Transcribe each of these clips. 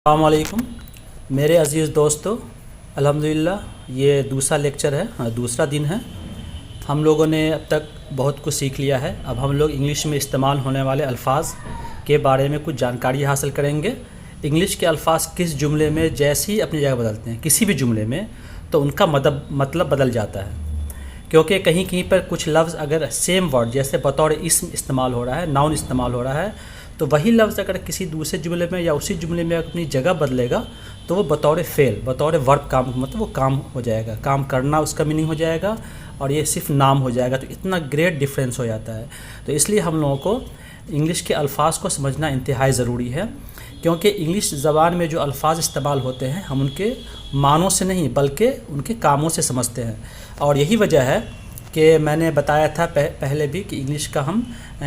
السلام علیکم میرے عزیز دوستو، الحمدللہ یہ دوسرا لیکچر ہے، دوسرا دن ہے۔ ہم لوگوں نے اب تک بہت کچھ سیکھ لیا ہے۔ اب ہم لوگ انگلش میں استعمال ہونے والے الفاظ کے بارے میں کچھ جانکاری حاصل کریں گے۔ انگلش کے الفاظ کس جملے میں جیسے ہی اپنی جگہ بدلتے ہیں کسی بھی جملے میں، تو ان کا مطلب بدل جاتا ہے، کیونکہ کہیں کہیں پر کچھ لفظ اگر سیم ورڈ جیسے بطور اسم استعمال ہو رہا ہے، ناؤن استعمال ہو رہا ہے، تو وہی لفظ اگر کسی دوسرے جملے میں یا اسی جملے میں اپنی جگہ بدلے گا تو وہ بطور فعل، بطور ورب کام، مطلب وہ کام ہو جائے گا، کام کرنا اس کا میننگ ہو جائے گا، اور یہ صرف نام ہو جائے گا۔ تو اتنا گریٹ ڈفرینس ہو جاتا ہے۔ تو اس لیے ہم لوگوں کو انگلش کے الفاظ کو سمجھنا انتہائی ضروری ہے، کیونکہ انگلش زبان میں جو الفاظ استعمال ہوتے ہیں ہم ان کے معنوں سے نہیں بلکہ ان کے کاموں سے سمجھتے ہیں۔ اور یہی وجہ ہے کہ میں نے بتایا تھا پہلے بھی کہ انگلش کا ہم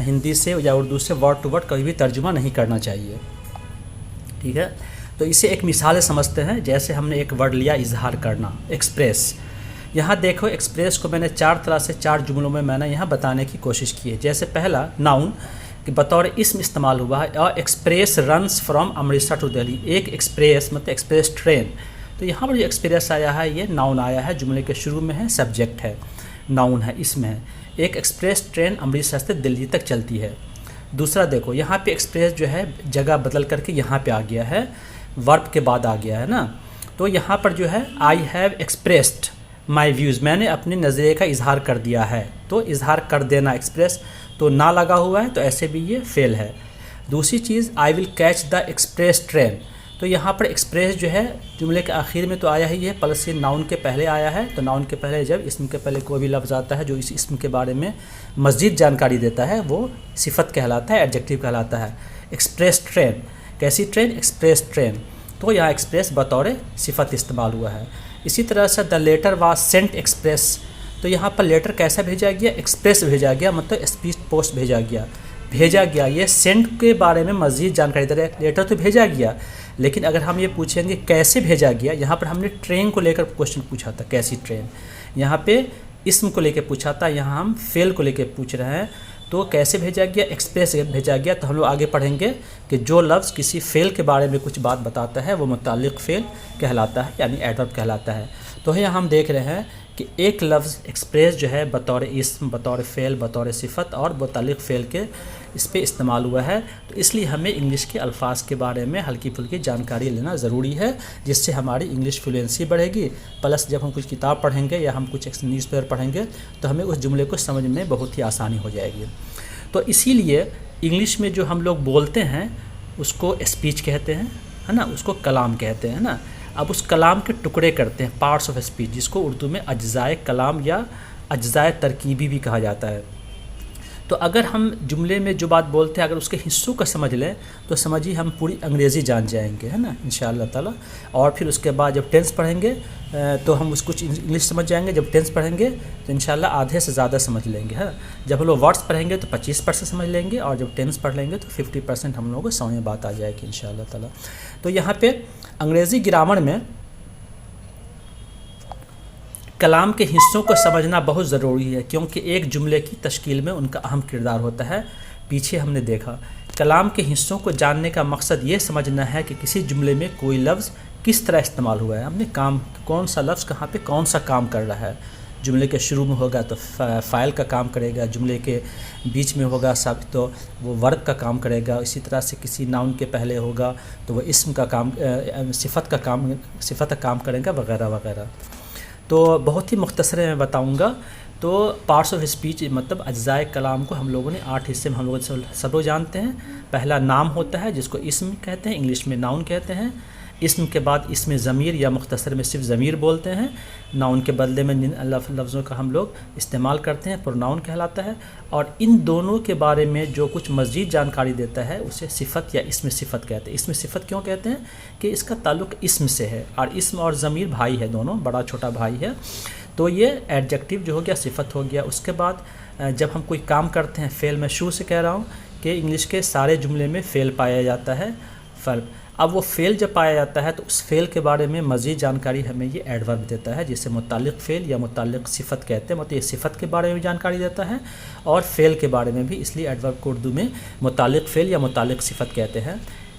ہندی سے یا اردو سے ورڈ ٹو ورڈ کبھی بھی ترجمہ نہیں کرنا چاہیے، ٹھیک ہے۔ تو اسے ایک مثال سمجھتے ہیں۔ جیسے ہم نے ایک ورڈ لیا اظہار کرنا، ایکسپریس۔ یہاں دیکھو ایکسپریس کو میں نے چار طرح سے چار جملوں میں نے یہاں بتانے کی کوشش کی ہے۔ جیسے پہلا ناؤن کہ بطور اسم استعمال ہوا ہے، اور express runs from Amritsar to Delhi. ایک ایکسپریس مطلب ایکسپریس ٹرین۔ تو یہاں پر جو ایکسپریس آیا ہے یہ ناؤن آیا ہے، جملے کے شروع میں ہے، سبجیکٹ ہے، ناؤن ہے، اسم ہے۔ ایک ایکسپریس ٹرین امرتسر سے دلی تک چلتی ہے۔ دوسرا دیکھو یہاں پہ ایکسپریس جو ہے جگہ بدل کر کے یہاں پہ آ گیا ہے، ورب کے بعد آ گیا ہے نا۔ تو یہاں پر جو ہے I have expressed my views, میں نے اپنے نظریے کا اظہار کر دیا ہے۔ تو اظہار کر دینا ایکسپریس، تو نہ لگا ہوا ہے تو ایسے بھی یہ فعل ہے۔ دوسری چیز I will catch the express train. تو یہاں پر ایکسپریس جو ہے جملے کے آخر میں تو آیا ہی ہے، پلس یہ ناؤن کے پہلے آیا ہے۔ تو ناؤن کے پہلے جب اسم کے پہلے کوئی بھی لفظ آتا ہے جو اس اسم کے بارے میں مزید جانکاری دیتا ہے وہ صفت کہلاتا ہے، ایڈجیکٹیو کہلاتا ہے۔ ایکسپریس ٹرین، کیسی ٹرین؟ Express train. تو یہاں ایکسپریس بطور صفت استعمال ہوا ہے۔ اسی طرح سے دا لیٹر واز سینٹ ایکسپریس۔ تو یہاں پر لیٹر کیسا بھیجا گیا؟ ایکسپریس بھیجا گیا، مطلب اسپیڈ پوسٹ بھیجا گیا۔ یہ سینٹ کے بارے میں مزید جانکاری دے رہا ہے۔ لیٹر تو بھیجا گیا، لیکن اگر ہم یہ پوچھیں گے کیسے بھیجا گیا، یہاں پر ہم نے ٹرین کو لے کر کوشچن پوچھا تھا، کیسی ٹرین۔ یہاں پہ اسم کو لے کے پوچھا تھا، یہاں ہم فعل کو لے کے پوچھ رہے ہیں۔ تو کیسے بھیجا گیا؟ ایکسپریس بھیجا گیا۔ تو ہم لوگ آگے پڑھیں گے کہ جو لفظ کسی فعل کے بارے میں کچھ بات بتاتا ہے وہ متعلق فعل کہلاتا ہے، یعنی ایڈورب کہلاتا ہے۔ تو یہاں ہم دیکھ رہے ہیں کہ ایک لفظ ایکسپریس جو ہے بطور اسم، بطور فعل، بطور صفت اور متعلق فعل کے اس پہ استعمال ہوا ہے۔ تو اس لیے ہمیں انگلش کے الفاظ کے بارے میں ہلکی پھلکی جانکاری لینا ضروری ہے، جس سے ہماری انگلش فلوئنسی بڑھے گی۔ پلس جب ہم کچھ کتاب پڑھیں گے یا ہم کچھ نیوز پیپر پڑھیں گے تو ہمیں اس جملے کو سمجھ میں بہت ہی آسانی ہو جائے گی۔ تو اسی لیے انگلش میں جو ہم لوگ بولتے ہیں اس کو اسپیچ کہتے ہیں، ہے نا، اس کو کلام کہتے ہیں نا۔ اب اس کلام کے ٹکڑے کرتے ہیں، پارٹس آف اسپیچ، جس کو اردو میں اجزائے کلام یا اجزائے ترکیبی بھی کہا جاتا ہے۔ تو اگر ہم جملے میں جو بات بولتے ہیں اگر اس کے حصوں کا سمجھ لیں تو سمجھیے ہم پوری انگریزی جان جائیں گے، ہے نا، انشاءاللہ تعالی۔ اور پھر اس کے بعد جب ٹینس پڑھیں گے تو ہم اس کچھ انگلش سمجھ جائیں گے۔ جب ٹینس پڑھیں گے تو انشاءاللہ آدھے سے زیادہ سمجھ لیں گے، ہے نا۔ جب ہم لوگ ورڈس پڑھیں گے تو 25% سمجھ لیں گے، اور جب ٹینس پڑھ لیں گے تو 50% ہم لوگوں کو سمجھ میں بات آ جائے گی انشاءاللہ تعالی۔ تو یہاں پہ انگریزی گرامر میں کلام کے حصوں کو سمجھنا بہت ضروری ہے، کیونکہ ایک جملے کی تشکیل میں ان کا اہم کردار ہوتا ہے۔ پیچھے ہم نے دیکھا کلام کے حصوں کو جاننے کا مقصد یہ سمجھنا ہے کہ کسی جملے میں کوئی لفظ کس طرح استعمال ہوا ہے، ہم نے کون سا لفظ کہاں پہ کون سا کام کر رہا ہے۔ جملے کے شروع میں ہوگا تو فاعل کا کام کرے گا، جملے کے بیچ میں ہوگا تو وہ ورب کا کام کرے گا، اسی طرح سے کسی ناؤن کے پہلے ہوگا تو وہ اسم کا کام، صفت کا کام کرے گا، وغیرہ وغیرہ۔ تو بہت ہی مختصر میں بتاؤں گا۔ تو پارٹس آف اسپیچ مطلب اجزائے کلام کو ہم لوگوں نے 8 حصے میں ہم لوگ سب لوگ جانتے ہیں۔ پہلا نام ہوتا ہے جس کو اسم کہتے ہیں، انگلش میں ناؤن کہتے ہیں۔ اسم کے بعد اسم ضمیر یا مختصر میں صرف ضمیر بولتے ہیں۔ ناؤن کے بدلے میں جن لفظوں کا ہم لوگ استعمال کرتے ہیں پروناؤن کہلاتا ہے۔ اور ان دونوں کے بارے میں جو کچھ مزید جانکاری دیتا ہے اسے صفت یا اسم صفت کہتے ہیں۔ اسم صفت کیوں کہتے ہیں؟ کہ اس کا تعلق اسم سے ہے، اور اسم اور ضمیر بھائی ہے، دونوں بڑا چھوٹا بھائی ہے۔ تو یہ ایڈجیکٹیو جو ہو گیا، صفت ہو گیا۔ اس کے بعد جب ہم کوئی کام کرتے ہیں، فعل میں شروع سے کہہ رہا ہوں کہ انگلش کے سارے جملے میں فعل پایا جاتا ہے، اب وہ فعل جب پایا جاتا ہے تو اس فعل کے بارے میں مزید جانکاری ہمیں یہ ایڈورب دیتا ہے، جسے متعلق فعل یا متعلق صفت کہتے ہیں۔ مطلب یہ صفت کے بارے میں جانکاری دیتا ہے اور فعل کے بارے میں بھی، اس لیے ایڈورب کو اردو میں متعلق فعل یا متعلق صفت کہتے ہیں۔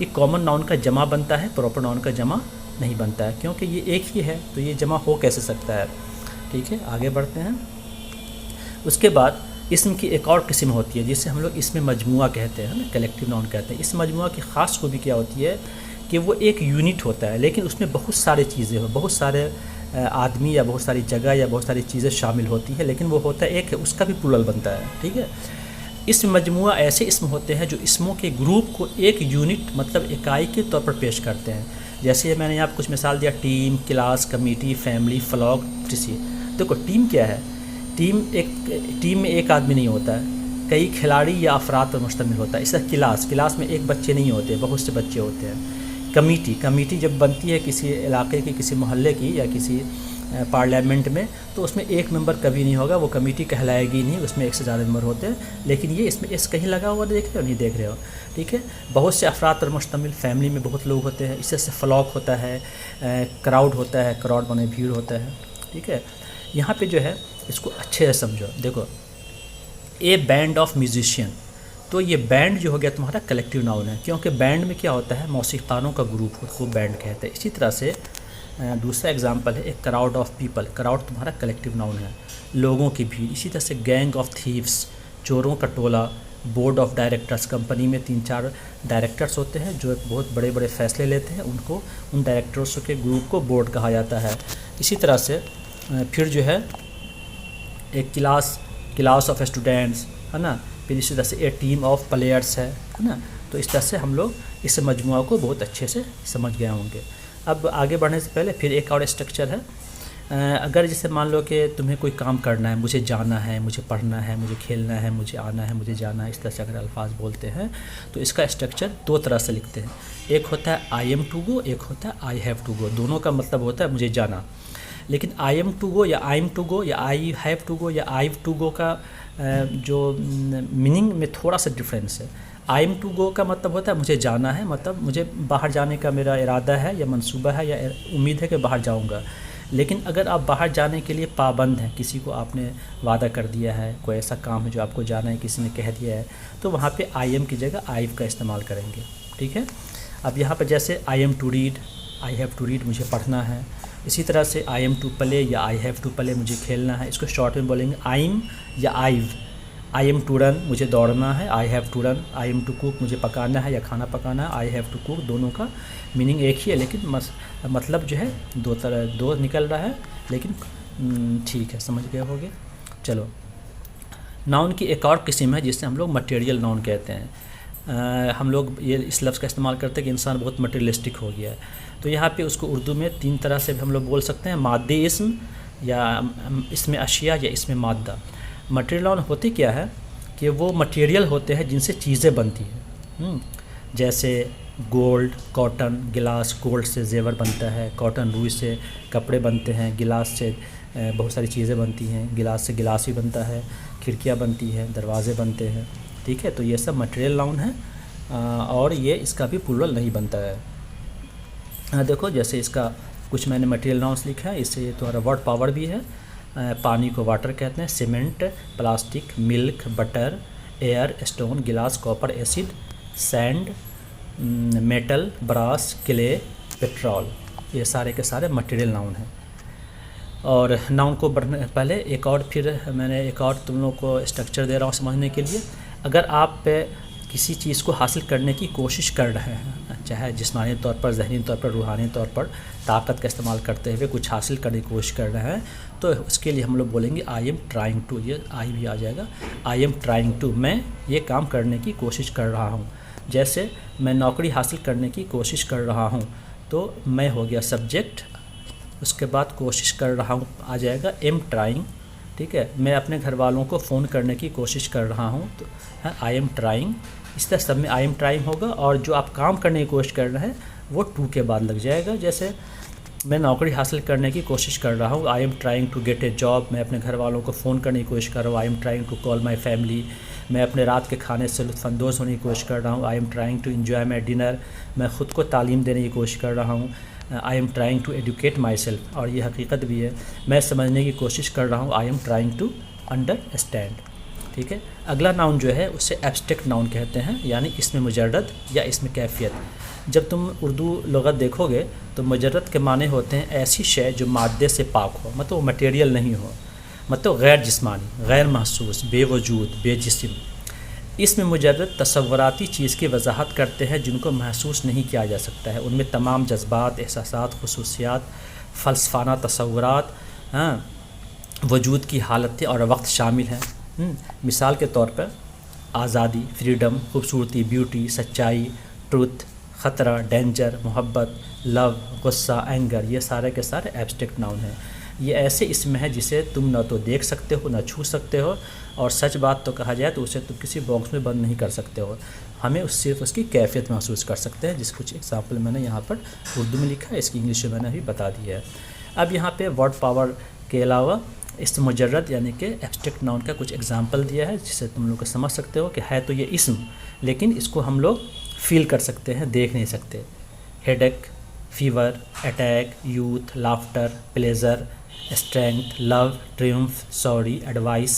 یہ کامن ناؤن کا جمع بنتا ہے، پراپر ناؤن کا جمع نہیں بنتا ہے، کیونکہ یہ ایک ہی ہے تو یہ جمع ہو کیسے سکتا ہے. ٹھیک ہے، آگے بڑھتے ہیں. اس کے بعد اسم کی ایک اور قسم ہوتی ہے جسے ہم لوگ اسم مجموعہ کہتے ہیں نا، کلیکٹیو ناؤن کہتے ہیں. اس مجموعہ کی خاص خوبی کیا ہوتی ہے کہ وہ ایک یونٹ ہوتا ہے، لیکن اس میں بہت سارے چیزیں بہت سارے آدمی یا بہت ساری جگہ یا بہت ساری چیزیں شامل ہوتی ہیں، لیکن وہ ہوتا ہے ایک ہے، اس کا بھی پلورل بنتا ہے. ٹھیک ہے، اسم مجموعہ ایسے اسم ہوتے ہیں جو اسموں کے گروپ کو ایک یونٹ مطلب اکائی کے طور پر پیش کرتے ہیں. جیسے میں نے یہاں کچھ مثال دیا: team, class, committee, family, flock, ٹسی. دیکھو ٹیم کیا ہے؟ ٹیم میں ایک آدمی نہیں ہوتا ہے، کئی کھلاڑی یا افراد پر مشتمل ہوتا ہے. اس طرح کلاس میں ایک بچے نہیں ہوتے، بہت سے بچے ہوتے ہیں. کمیٹی جب بنتی ہے کسی علاقے کی، کسی محلے کی یا کسی پارلیمنٹ میں، تو اس میں ایک ممبر کبھی نہیں ہوگا، وہ کمیٹی کہلائے گی نہیں، اس میں ایک سے زیادہ ممبر ہوتے ہیں. لیکن یہ اس میں اس کہیں لگا ہوا دیکھ رہے ہو نہیں دیکھ رہے ہو. ٹھیک ہے، بہت سے افراد پر مشتمل، فیملی میں بہت لوگ ہوتے ہیں. اس سے فلاک ہوتا ہے، کراؤڈ ہوتا ہے، کراؤڈ بنے بھیڑ ہوتا ہے. ٹھیک ہے، یہاں پہ جو ہے اس کو اچھے سے سمجھو. دیکھو، اے بینڈ آف میوزیشین، تو یہ بینڈ جو ہو گیا تمہارا کلیکٹیو ناؤن ہے، کیونکہ بینڈ میں کیا ہوتا ہے؟ موسیقاروں کا گروپ کو بینڈ کہتے ہیں. اسی طرح سے دوسرا ایگزامپل ہے ایک کراؤڈ آف پیپل. کراؤڈ تمہارا کلیکٹیو ناؤن ہے، لوگوں کی بھیڑ. اسی طرح سے گینگ آف تھیوس، چوروں کا ٹولہ. بورڈ آف ڈائریکٹرس، کمپنی میں 3-4 ڈائریکٹرس ہوتے ہیں جو بہت بڑے بڑے فیصلے لیتے ہیں، ان ڈائریکٹرس کے گروپ کو بورڈ کہا جاتا ہے. اسی طرح سے پھر جو ہے ایک کلاس آف اسٹوڈینٹس ہے نا. پھر اسی طرح سے ایک ٹیم آف پلیئرس ہے نا. تو اس طرح سے ہم لوگ اس مجموعہ کو بہت اچھے سے سمجھ گئے ہوں گے. اب آگے بڑھنے سے پہلے پھر ایک اور اسٹرکچر ہے. اگر جیسے مان لو کہ تمہیں کوئی کام کرنا ہے، مجھے جانا ہے، مجھے پڑھنا ہے، مجھے کھیلنا ہے، مجھے آنا ہے، مجھے جانا ہے، اس طرح سے اگر الفاظ بولتے ہیں تو اس کا اسٹرکچر 2 طرح سے لکھتے ہیں. ایک ہوتا ہے آئی ایم ٹو گو، ایک ہوتا ہے آئی ہیو ٹو گو. دونوں کا مطلب ہوتا ہے مجھے جانا. لیکن آئی ایم ٹو گو یا آئی ایم ٹو گو یا آئی ہیو ٹو گو یا آئی ٹو گو کا جو میننگ میں تھوڑا سا ڈفرینس ہے. آئی ایم ٹو گو کا مطلب ہوتا ہے مجھے جانا ہے، مطلب مجھے باہر جانے کا میرا ارادہ ہے یا منصوبہ ہے یا امید ہے کہ باہر جاؤں گا. لیکن اگر آپ باہر جانے کے لیے پابند ہیں، کسی کو آپ نے وعدہ کر دیا ہے، کوئی ایسا کام ہے جو آپ کو جانا ہے، کسی نے کہہ دیا ہے، تو وہاں پہ آئی ایم کی جگہ آئی کا استعمال کریں گے. ٹھیک ہے، اب یہاں پہ جیسے I am to read, I have to read, مجھے پڑھنا ہے. اسی طرح سے آئی ایم ٹو پلے یا آئی ہیو ٹو پلے، مجھے کھیلنا ہے. اس کو شارٹ میں بولیں گے آئی ایم یا آئیو. آئی ایم ٹو رن، مجھے دوڑنا ہے، I have to run. I am to cook, مجھے پکانا ہے یا کھانا پکانا ہے، آئی ہیو ٹو کوک. دونوں کا میننگ ایک ہی ہے، لیکن مطلب جو ہے دو نکل رہا ہے، لیکن ٹھیک ہے، سمجھ گئے ہوگے. چلو، ناؤن کی ایک اور قسم ہے جسے ہم لوگ مٹیریل ناؤن کہتے ہیں. ہم لوگ یہ اس لفظ کا استعمال کرتے ہیں کہ انسان بہت مٹیریلسٹک ہو گیا ہے. تو یہاں پہ اس کو اردو میں 3 طرح سے بھی ہم لوگ بول سکتے ہیں: مادی اسم یا اسم اشیاء یا اسم مادہ. مٹیریل ناؤن ہوتی کیا ہے کہ وہ مٹیریل ہوتے ہیں جن سے چیزیں بنتی ہیں. جیسے گولڈ، کاٹن. گلاس گولڈ سے زیور بنتا ہے، کاٹن روئی سے کپڑے بنتے ہیں، گلاس سے بہت ساری چیزیں بنتی ہیں، گلاس سے گلاس بھی بنتا ہے، کھڑکیاں بنتی ہیں، دروازے بنتے ہیں. ٹھیک ہے، تو یہ سب مٹیریل ناؤن ہے، اور یہ اس کا بھی پلورل نہیں بنتا ہے. دیکھو، جیسے اس کا کچھ میں نے مٹیریل ناؤنس لکھا ہے، اس سے تمہارا ورڈ پاور بھی ہے. پانی کو واٹر کہتے ہیں، cement, plastic, milk, butter, air, stone, glass, copper, acid, sand, metal, brass, clay, petrol. یہ سارے کے سارے مٹیریل ناؤن ہیں. اور ناؤن کو بڑھنے پہلے ایک اور پھر میں نے ایک اور تم لوگوں کو اسٹرکچر دے رہا ہوں سمجھنے کے لیے. اگر آپ کسی چیز کو حاصل کرنے کی کوشش کر رہے ہیں، چاہے جسمانی طور پر، ذہنی طور پر، روحانی طور پر، طاقت کا استعمال کرتے ہوئے کچھ حاصل کرنے کی کوشش کر رہے ہیں، تو اس کے لیے ہم لوگ بولیں گے آئی ایم ٹرائنگ ٹو. یہ آئی بھی آ جائے گا. آئی ایم ٹرائنگ ٹو، میں یہ کام کرنے کی کوشش کر رہا ہوں. جیسے میں نوکری حاصل کرنے کی کوشش کر رہا ہوں، تو میں ہو گیا سبجیکٹ. اس کے بعد کوشش کر رہا ہوں آ جائے گا ایم ٹرائنگ. ٹھیک ہے، میں اپنے گھر والوں کو فون کرنے کی کوشش کر رہا ہوں، تو آئی ایم ٹرائنگ. اس طرح سب میں آئی ایم ٹرائنگ ہوگا، اور جو آپ کام کرنے کی کوشش کر رہے ہیں وہ ٹو کے بعد لگ جائے گا. جیسے میں نوکری حاصل کرنے کی کوشش کر رہا ہوں، I am trying to get a job. میں اپنے گھر والوں کو فون کرنے کی کوشش کر رہا ہوں، I am trying to call my family. میں اپنے رات کے کھانے سے لطف اندوز ہونے کی کوشش کر رہا ہوں، I am trying to enjoy my dinner. میں خود کو تعلیم دینے کی کوشش کر رہا ہوں، I am trying to advocate myself. اور یہ حقیقت بھی ہے، میں سمجھنے کی کوشش کر رہا ہوں، I am trying to understand. ٹھیک ہے، اگلا ناؤن جو ہے اسے ایبسٹریکٹ ناؤن کہتے ہیں، یعنی اسم مجرد یا اسم کیفیت. جب تم اردو لغت دیکھو گے تو مجرد کے معنی ہوتے ہیں ایسی شے جو مادے سے پاک ہو، مطلب وہ مٹیریل نہیں ہو، مطلب غیر جسمانی، غیر محسوس، بے وجود، بے جسم۔ اس میں مجرد تصوراتی چیز کی وضاحت کرتے ہیں جن کو محسوس نہیں کیا جا سکتا ہے۔ ان میں تمام جذبات، احساسات، خصوصیات، فلسفانہ تصورات، وجود کی حالتیں اور وقت شامل ہیں۔ مثال کے طور پر آزادی، فریڈم، خوبصورتی، بیوٹی، سچائی، ٹروتھ، خطرہ، ڈینجر، محبت، لو، غصہ، اینگر، یہ سارے کے سارے ایبسٹریکٹ ناؤن ہیں۔ یہ ایسے اسم ہے جسے تم نہ تو دیکھ سکتے ہو، نہ چھو سکتے ہو، اور سچ بات تو کہا جائے تو اسے تم کسی باکس میں بند نہیں کر سکتے ہو۔ ہمیں صرف اس کی کیفیت محسوس کر سکتے ہیں، جس کچھ ایگزامپل میں نے یہاں پر اردو میں لکھا ہے، اس کی انگلش میں میں نے ابھی بتا دی ہے۔ اب یہاں پہ ورڈ پاور کے علاوہ اسم مجرد یعنی کہ ایبسٹریکٹ ناؤن کا کچھ ایگزامپل دیا ہے، جس سے تم لوگ کو سمجھ سکتے ہو کہ ہے تو یہ اسم، لیکن اس کو ہم لوگ فیل کر سکتے ہیں، دیکھ نہیں سکتے۔ Headache, fever, attack, youth, laughter, pleasure, strength, love, triumph, sorry, advice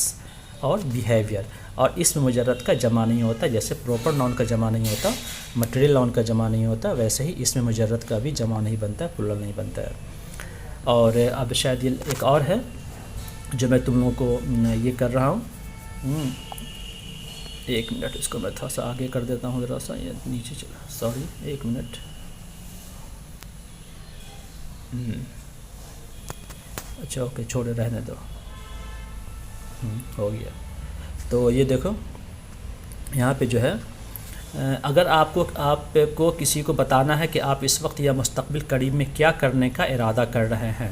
اور بیہیویئر۔ اور اسم مجرد کا جمع نہیں ہوتا، جیسے پراپر ناؤن کا جمع نہیں ہوتا، مٹیریل ناؤن کا جمع نہیں ہوتا، ویسے ہی اسم مجرد کا بھی جمع نہیں بنتا ہے، پلورل نہیں بنتا ہے۔ اور اب شاید یہ ایک اور ہے جو میں تم لوگوں کو یہ کر رہا ہوں، ایک منٹ، اس کو میں تھوڑا سا آگے کر دیتا ہوں، ذرا سا یہ نیچے چلا، سوری، ایک منٹ۔ اچھا اوکے، چھوڑے، رہنے دو، ہو گیا۔ تو یہ دیکھو یہاں پہ جو ہے، اگر آپ کو کسی کو بتانا ہے کہ آپ اس وقت یا مستقبل قریب میں کیا کرنے کا ارادہ کر رہے ہیں،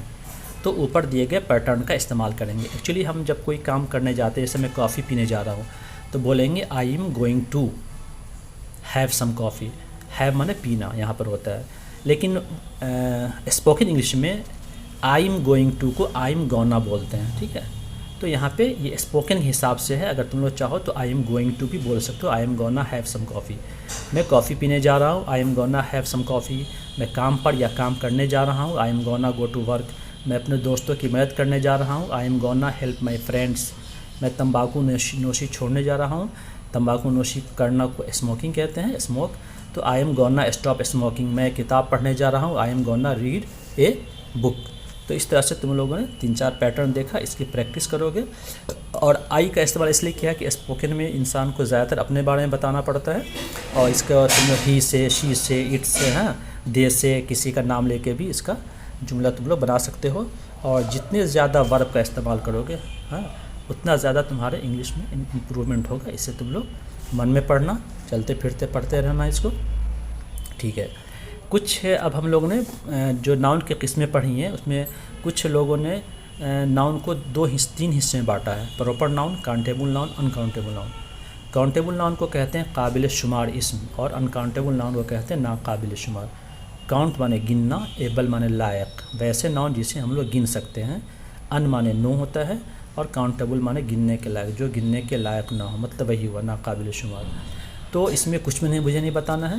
تو اوپر دیے گئے پیٹرن کا استعمال کریں گے۔ ایکچولی ہم جب کوئی کام کرنے جاتے ہیں، جیسے میں کافی پینے جا رہا ہوں، تو بولیں گے I am going to have some coffee. Have مانے پینا یہاں پر ہوتا ہے، لیکن اسپوکن انگلش میں آئی ایم گوئنگ ٹو کو آئی ایم گونا بولتے ہیں، ٹھیک ہے؟ تو یہاں پہ یہ اسپوکن کے حساب سے ہے، اگر تم لوگ چاہو تو آئی ایم گوئنگ ٹو بھی بول سکتے ہو، آئی ایم گونا ہیو سم کافی۔ میں کافی پینے جا رہا ہوں، I am gonna have some کافی۔ میں کام پر یا کام کرنے جا رہا ہوں، I am gonna go to work. میں اپنے دوستوں کی مدد کرنے جا رہا ہوں، I am gonna help my friends. میں تمباکو نوشی چھوڑنے جا رہا ہوں، تمباکو نوشی کرنا کو اسموکنگ کہتے ہیں، اسموک، تو آئی ایم گونا اسٹاپ اسموکنگ۔ میں کتاب پڑھنے جا رہا ہوں، آئی ایم گونا ریڈ اے بک۔ تو اس طرح سے تم لوگوں نے 3-4 پیٹرن دیکھا، اس کی پریکٹس کرو گے۔ اور آئی کا استعمال اس لیے کیا کہ اسپوکن میں انسان کو زیادہ تر اپنے بارے میں بتانا پڑتا ہے، اور اس کا تم ہی سے، شی سے، اٹ سے، دے سے، کسی کا نام لے کے بھی اس کا جملہ تم لوگ بنا سکتے ہو۔ اور جتنے زیادہ ورب کا استعمال کرو گے اتنا زیادہ تمہارے انگلش میں امپرومنٹ ہوگا۔ اس سے تم لوگ من میں پڑھنا، چلتے پھرتے پڑھتے رہنا اس کو، ٹھیک ہے؟ کچھ اب ہم لوگوں نے جو ناؤن کی قسمیں پڑھی ہیں، اس میں کچھ لوگوں نے ناؤن کو 3 حصے میں بانٹا ہے: proper noun, countable noun, uncountable noun. Countable noun کو کہتے ہیں قابل شمار اسم، اور انکاؤنٹیبل ناؤن کو کہتے ہیں ناقابل شمار۔ کاؤنٹ مانے گننا، ایبل مانے لائق، ویسے ناؤن جسے ہم لوگ گن سکتے ہیں۔ ان مانے نو ہوتا ہے، اور کاؤنٹیبل مانے گننے کے لائق، جو گننے کے لائق نہ ہو، مطلب وہی ہوا ناقابل شمار۔ تو اس میں کچھ بھی مجھے نہیں بتانا ہے۔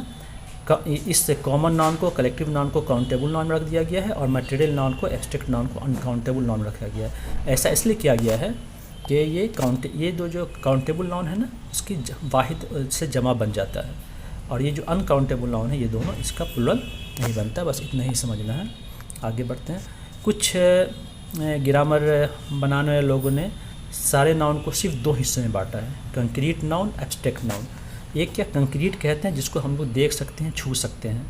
اس سے کامن ناؤن کو، کلیکٹیو ناؤن کو کاؤنٹیبل ناؤن میں رکھ دیا گیا ہے، اور میٹیریل ناؤن کو، ایبسٹریکٹ ناؤن کو انکاؤنٹیبل ناؤن میں رکھا گیا ہے۔ ایسا اس لیے کیا گیا ہے کہ یہ جو کاؤنٹیبل ناؤن ہے نا، اس کی واحد سے جمع بن جاتا ہے، اور یہ جو انکاؤنٹیبل ناؤن ہے، یہ دونوں اس کا پلورل نہیں بنتا۔ بس اتنا ہی سمجھنا ہے، آگے بڑھتے ہیں۔ کچھ گرامر بنانے والے لوگوں نے سارے ناؤن کو صرف 2 حصے میں بانٹا ہے: کنکریٹ ناؤن، ایبسٹریکٹ ناؤن۔ ایک کیا کنکریٹ کہتے ہیں جس کو ہم لوگ دیکھ سکتے ہیں، چھو سکتے ہیں،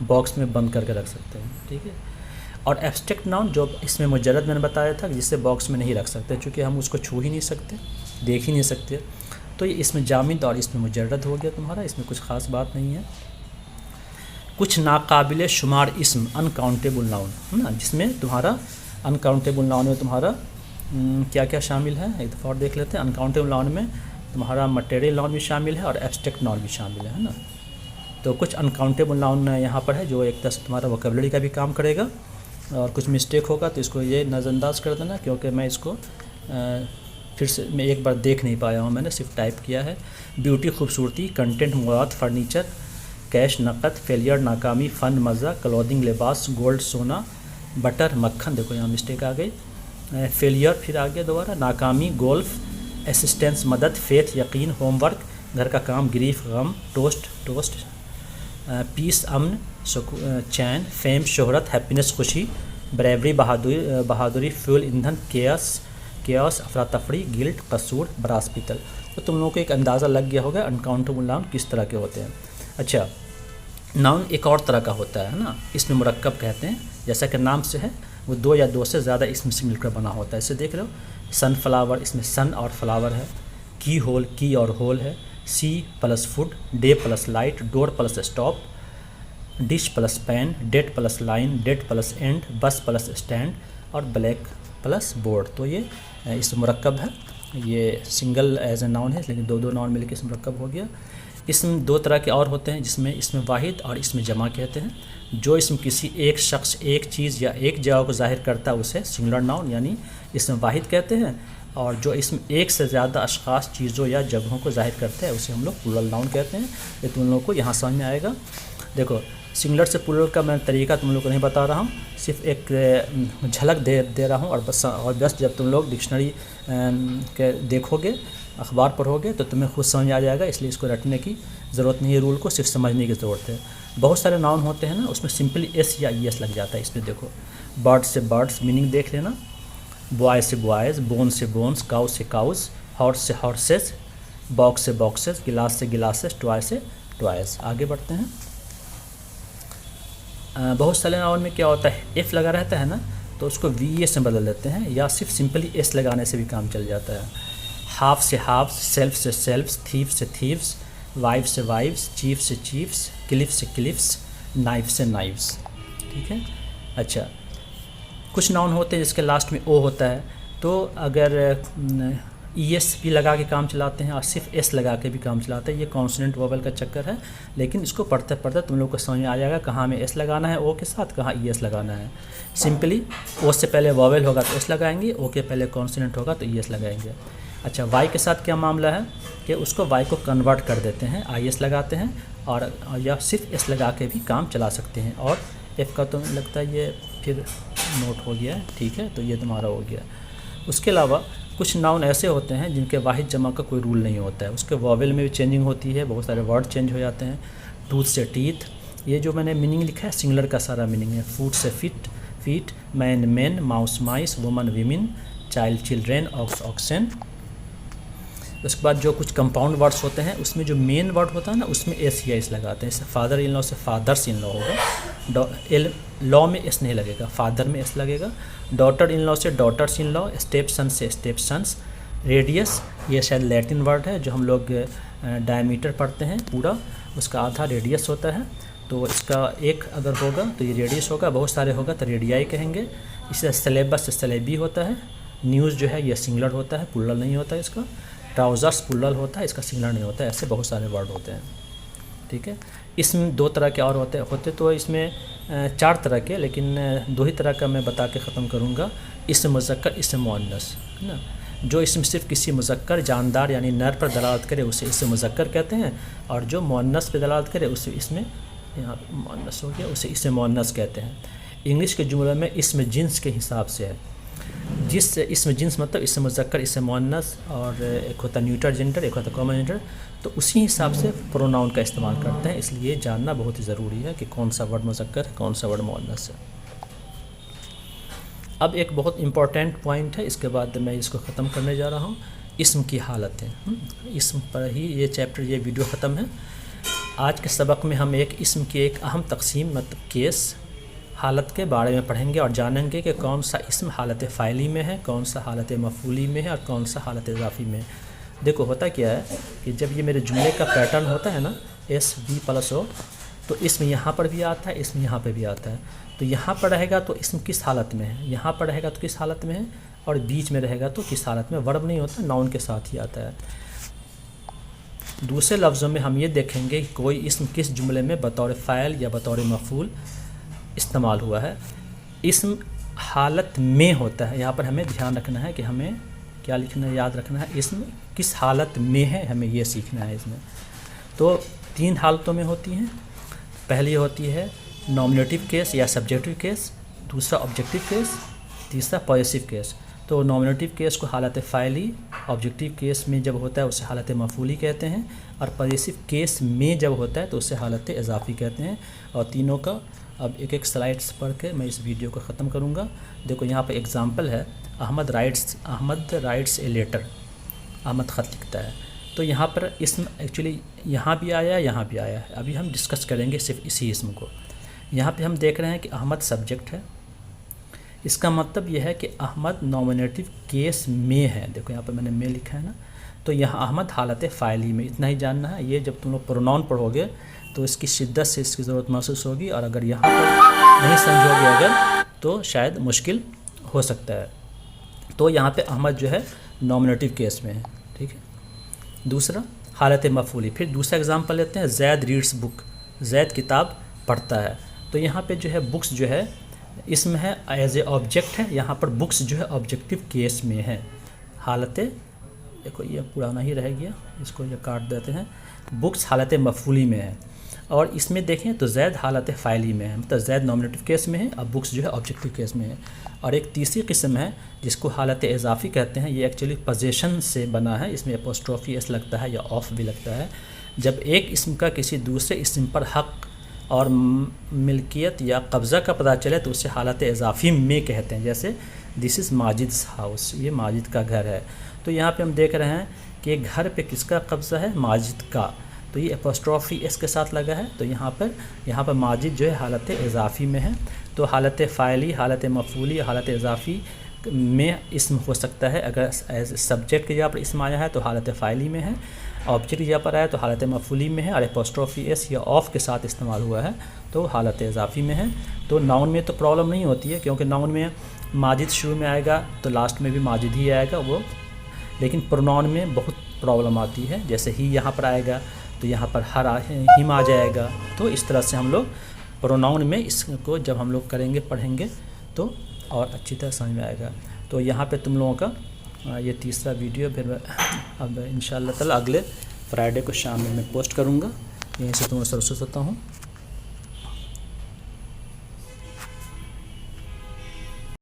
باکس میں بند کر کے رکھ سکتے ہیں، ٹھیک ہے؟ اور ایبسٹریکٹ ناؤن جو اس میں مجرد میں نے بتایا تھا، جسے باکس میں نہیں رکھ سکتے، چونکہ ہم اس کو چھو ہی نہیں سکتے، دیکھ ہی نہیں سکتے، تو یہ اس میں جامد اور اس میں مجرد ہو گیا تمہارا، اس میں کچھ خاص بات نہیں ہے۔ کچھ ناقابل شمار اسم، انکاؤنٹیبل ناؤن، ہے نا، جس میں تمہارا انکاؤنٹیبل ناؤن میں تمہارا کیا کیا شامل ہے، ایک دفعہ اور دیکھ لیتے ہیں۔ انکاؤنٹیبل ناؤن میں تمہارا مٹیریل ناؤن بھی شامل ہے، اور ایبسٹریکٹ ناؤن بھی شامل ہے نا۔ تو کچھ انکاؤنٹیبل ناؤن یہاں پر ہے جو ایک طرح سے تمہارا ووکیبلری کا بھی کام کرے گا، اور کچھ مسٹیک ہوگا تو اس کو یہ نظر انداز کر دینا، کیونکہ میں اس کو پھر سے میں ایک بار دیکھ نہیں پایا ہوں، میں نے صرف ٹائپ کیا ہے۔ بیوٹی خوبصورتی، کنٹینٹ مواد فرنیچر، کیش نقد، فیلئر ناکامی، فن مزہ، کلودنگ لباس، گولڈ سونا، بٹر مکھن، دیکھو یہاں مسٹیک آ گئی، فیلئر پھر آ گیا دوبارہ، ناکامی، گولف، اسسٹنس مدد، فیتھ یقین، ہوم ورک گھر کا کام، گریف غم، ٹوسٹ پیس امن، چین، فیم شہرت، ہیپینس خوشی، بریوری بہادری، فیول ایندھن، کیاس افراتفری، گلٹ قصور، براس پیتل. تو تم لوگوں کو ایک اندازہ لگ گیا ہوگا انکاؤنٹیبل ناؤن کس طرح کے ہوتے ہیں. اچھا، ناؤن ایک اور طرح کا ہوتا ہے نا، اسم مرکب کہتے ہیں. جیسا کہ نام سے ہے وہ دو یا دو سے زیادہ اسم سے مل کر بنا ہوتا ہے. اسے دیکھ لو، سن فلاور، اس میں سن اور فلاور ہے. کی ہول، کی اور ہول ہے. Sea plus food, day plus light, door plus stop, dish plus pan, dead plus line, dead plus end, bus plus stand اور بلیک پلس بورڈ. تو یہ اسم مرکب ہے. یہ سنگل ایز اے ناؤن ہے لیکن دو ناؤن مل کے اسم مرکب ہو گیا. اسم دو طرح کے اور ہوتے ہیں جس میں اسم واحد اور اسم جمع کہتے ہیں. جو اسم کسی ایک شخص، ایک چیز یا ایک جگہ کو ظاہر کرتا ہے اسے سنگولر ناؤن یعنی اسم واحد کہتے ہیں، اور جو اسم ایک سے زیادہ اشخاص، چیزوں یا جگہوں کو ظاہر کرتا ہے اسے ہم لوگ پلورل ناؤن کہتے ہیں. یہ تم لوگوں کو یہاں سمجھ میں آئے گا. دیکھو، سنگولر سے پلورل کا میں طریقہ تم لوگوں کو نہیں بتا رہا ہوں، صرف ایک جھلک دے رہا ہوں. اور بس جب تم لوگ ڈکشنری کے دیکھو گے، اخبار پڑھو گے تو تمہیں خود سمجھ آ جائے گا. اس لیے اس کو رٹنے کی ضرورت نہیں ہے، رول کو صرف سمجھنے کی ضرورت ہے. بہت سارے ناؤن ہوتے ہیں نا، اس میں سمپلی ایس یا ای ایس لگ جاتا ہے. اس میں دیکھو، برڈ سے برڈس، میننگ دیکھ لینا. بوائے سے بوائز، بون سے بونس، کاؤ سے کاؤز، ہارس سے ہارسز، باکس سے باکسز، گلاس سے گلاسز، ٹوائے سے ٹوائز. آگے بڑھتے ہیں. بہت سارے ناؤن میں کیا ہوتا ہے، ایف لگا رہتا ہے نا تو اس کو وی ایس میں بدل دیتے ہیں، یا صرف سمپلی ایس لگانے سے بھی کام چل جاتا ہے. ہاف سے ہافس، سیلف سے سیلفس، تھیف سے تھیوس، وائف سے وائفس، چیف سے چیفس، کلف سے کلفس، نائف سے نائفس. ٹھیک ہے. اچھا، کچھ ناؤن ہوتے ہیں جس کے لاسٹ میں او ہوتا ہے، تو اگر ای ایس بھی لگا کے کام چلاتے ہیں اور صرف ایس لگا کے بھی کام چلاتے ہیں. یہ کانسوننٹ ووول کا چکر ہے، لیکن اس کو پڑھتے پڑھتے تم لوگ کو سمجھ میں آ جائے گا کہاں میں ایس لگانا ہے او کے ساتھ، کہاں ای ایس لگانا ہے. سمپلی او سے پہلے ووول ہوگا تو ایس لگائیں گے، او کے پہلے کانسوننٹ ہوگا تو ای ایس لگائیں گے. اچھا، وائی کے ساتھ کیا معاملہ ہے کہ اس کو وائی کو کنورٹ کر دیتے ہیں، آئی ایس لگاتے ہیں، اور یا صرف ایس لگا کے بھی کام چلا سکتے ہیں. اور ایف کا تو لگتا ہے یہ پھر نوٹ ہو گیا ہے. ٹھیک ہے، تو یہ تمہارا ہو گیا. اس کے علاوہ کچھ ناؤن ایسے ہوتے ہیں جن کے واحد جمع کا کوئی رول نہیں ہوتا ہے، اس کے واول میں بھی چینجنگ ہوتی ہے، بہت سارے ورڈ چینج ہو جاتے ہیں. ٹوتھ سے ٹیتھ، یہ جو میں نے میننگ لکھا ہے سنگولر کا سارا میننگ ہے. فوٹ سے feet, man men, mouse mice, woman women, child children, ox oxen. اس کے بعد جو کچھ کمپاؤنڈ ورڈس ہوتے ہیں اس میں جو مین ورڈ ہوتا ہے نا اس میں ایس یا ایس لگاتے ہیں. جیسے فادر ان لا سے فادرس ان لا ہوگا، لا میں ایس نہیں لگے گا، فادر میں ایس لگے گا. ڈاٹر ان لا سے ڈاٹرس ان لا، اسٹیپ سن سے اسٹیپ سنس. ریڈیس، یہ شاید لیٹن ورڈ ہے جو ہم لوگ ڈائمیٹر پڑھتے ہیں پورا، اس کا آدھا ریڈیس ہوتا ہے. تو اس کا ایک اگر ہوگا تو یہ ریڈیس ہوگا، بہت سارے ہوگا تو ریڈیائی کہیں گے. اس سے سلیبس سے سلیبی ہوتا ہے. نیوز جو ہے یہ سنگولر ہوتا ہے، پلورل نہیں ہوتا ہے اس کا. ٹراؤزرس پلورل ہوتا ہے، اس کا سنگولر نہیں ہوتا ہے. ایسے بہت سارے ورڈ ہوتے ہیں. ٹھیک ہے. اسم دو طرح کے اور ہوتے تو اس میں چار طرح کے، لیکن دو ہی طرح کا میں بتا کے ختم کروں گا. اسم مذکر، اسم مؤنث، ہے نا. جو اسم صرف کسی مذکر جاندار یعنی نر پر دلالت کرے اسے اسم مذکر کہتے ہیں، اور جو مؤنث پہ دلالت کرے اسے اسم، یہاں مؤنث ہو گیا، اسے اسم مؤنث کہتے ہیں. انگلش کے جملے میں اسم جنس کے حساب سے ہے. جس اسم جنس مطلب اسم مذکر، اسم مؤنث، اور ایک ہوتا ہے نیوٹر جینڈر، ایک ہوتا ہے کامن جینڈر، تو اسی حساب سے پروناؤن کا استعمال کرتے ہیں. اس لیے جاننا بہت ہی ضروری ہے کہ کون سا ورڈ مذکر ہے، کون سا ورڈ مؤنث ہے. اب ایک بہت امپورٹنٹ پوائنٹ ہے، اس کے بعد میں اس کو ختم کرنے جا رہا ہوں. اسم کی حالتیں، اسم پر ہی یہ چیپٹر، یہ ویڈیو ختم ہے. آج کے سبق میں ہم ایک اسم کی ایک اہم تقسیم مطلب کیس حالت کے بارے میں پڑھیں گے اور جانیں گے کہ کون سا اسم حالت فاعلی میں ہے، کون سا حالت مفعولی میں ہے، اور کون سا حالت اضافی میں ہے. دیکھو ہوتا کیا ہے کہ جب یہ میرے جملے کا پیٹرن ہوتا ہے نا ایس وی پلس او، تو اسم یہاں پر بھی آتا ہے، اسم یہاں پہ بھی آتا ہے. تو یہاں پر رہے گا تو اسم کس حالت میں ہے، یہاں پر رہے گا تو کس حالت میں ہے، اور بیچ میں رہے گا تو کس حالت میں. ورب نہیں ہوتا، ناؤن کے ساتھ ہی آتا ہے. دوسرے لفظوں میں ہم یہ دیکھیں گے کہ کوئی اسم کس جملے میں بطور فاعل یا بطور مفعول استعمال ہوا ہے. اسم حالت میں ہوتا ہے، یہاں پر ہمیں دھیان رکھنا ہے کہ ہمیں کیا لکھنا ہے، یاد رکھنا ہے اسم کس حالت میں ہے، ہمیں یہ سیکھنا ہے. اس میں تو تین حالتوں میں ہوتی ہیں. پہلی ہوتی ہے نامنیٹیو کیس یا سبجیکٹیو کیس، دوسرا آبجیکٹیو کیس، تیسرا پوزیسیو کیس. تو نامنیٹیو کیس کو حالت فاعلی، آبجیکٹیو کیس میں جب ہوتا ہے اسے حالت مفعولی کہتے ہیں، اور پوزیسو کیس میں جب ہوتا ہے تو اسے حالت اضافی کہتے ہیں۔ اور تینوں کا اب ایک ایک سلائڈس پڑھ کے میں اس ویڈیو کو ختم کروں گا۔ دیکھو یہاں پہ اگزامپل ہے، احمد رائٹس اے لیٹر، احمد خط لکھتا ہے۔ تو یہاں پر اسم ایکچولی یہاں بھی آیا ہے، یہاں بھی آیا ہے، ابھی ہم ڈسکس کریں گے صرف اسی اسم کو۔ یہاں پہ ہم دیکھ رہے ہیں کہ احمد سبجیکٹ ہے، اس کا مطلب یہ ہے کہ احمد نامنیٹیو کیس میں ہے۔ دیکھو یہاں پہ میں نے میں لکھا ہے نا، تو یہاں احمد حالت فاعلی میں، اتنا ہی جاننا ہے۔ یہ جب تم لوگ پروناؤن پڑھو گے تو اس کی شدت سے اس کی ضرورت محسوس ہوگی، اور اگر یہاں پر نہیں سمجھو گے اگر تو شاید مشکل ہو سکتا ہے۔ تو یہاں پہ احمد جو ہے نامنیٹیو کیس میں ہے، ٹھیک ہے۔ دوسرا حالت مفعولی، پھر دوسرا اگزامپل لیتے ہیں، زید ریڈس بک، زید کتاب پڑھتا ہے۔ تو یہاں پہ جو ہے بکس جو ہے اسم ہے، ایز اے آبجیکٹ ہے، یہاں پر بکس جو ہے آبجیکٹیو کیس میں ہے، حالت، دیکھو یہ پرانا ہی رہ گیا، اس کو یہ کاٹ دیتے ہیں، بکس حالت مفعولی میں ہے۔ اور اس میں دیکھیں تو زید حالت فاعلی میں ہے، مطلب زید نامنیٹیو کیس میں ہے، اب بکس جو ہے آبجیکٹیو کیس میں ہے۔ اور ایک تیسری قسم ہے جس کو حالت اضافی کہتے ہیں، یہ ایکچولی پوزیشن سے بنا ہے، اس میں اپوسٹروفی ایس لگتا ہے یا آف بھی لگتا ہے۔ جب ایک اسم کا کسی دوسرے اسم پر حق اور ملکیت یا قبضہ کا پتہ چلے تو اسے حالت اضافی میں کہتے ہیں، جیسے دس از ماجد's ہاؤس، یہ ماجد کا گھر ہے۔ تو یہاں پہ ہم دیکھ رہے ہیں کہ گھر پہ کس کا قبضہ ہے، ماجد کا، تو یہ اپوسٹروفی ایس کے ساتھ لگا ہے، تو یہاں پر ماجد جو ہے حالت اضافی میں ہے۔ تو حالت فاعلی، حالت مفعولی، حالت اضافی میں اسم ہو سکتا ہے، اگر ایز سبجیکٹ کی جگہ پر اسم آیا ہے تو حالت فاعلی میں ہے، آبجیکٹ کی جگہ پر آیا تو حالت مفعولی میں ہے، اور اپوسٹروفی ایس یا آف کے ساتھ استعمال ہوا ہے تو حالت اضافی میں ہے۔ تو ناؤن میں تو پرابلم نہیں ہوتی ہے، کیونکہ ناؤن میں ماجد شروع میں آئے گا تو لاسٹ میں بھی ماجد ہی آئے گا وہ، لیکن پروناؤن میں بہت پرابلم آتی ہے، جیسے ہی یہاں پر آئے گا تو یہاں پر ہم آ جائے گا۔ تو اس طرح سے ہم لوگ پروناؤن میں اس کو جب ہم لوگ کریں گے، پڑھیں گے تو اور اچھی طرح سمجھ میں آئے گا۔ تو یہاں پہ تم لوگوں کا یہ تیسرا ویڈیو پھر اب انشاءاللہ تعالی اگلے فرائیڈے کو شام میں پوسٹ کروں گا۔ یہیں سے تمہیں سرسو ہوتا ہوں۔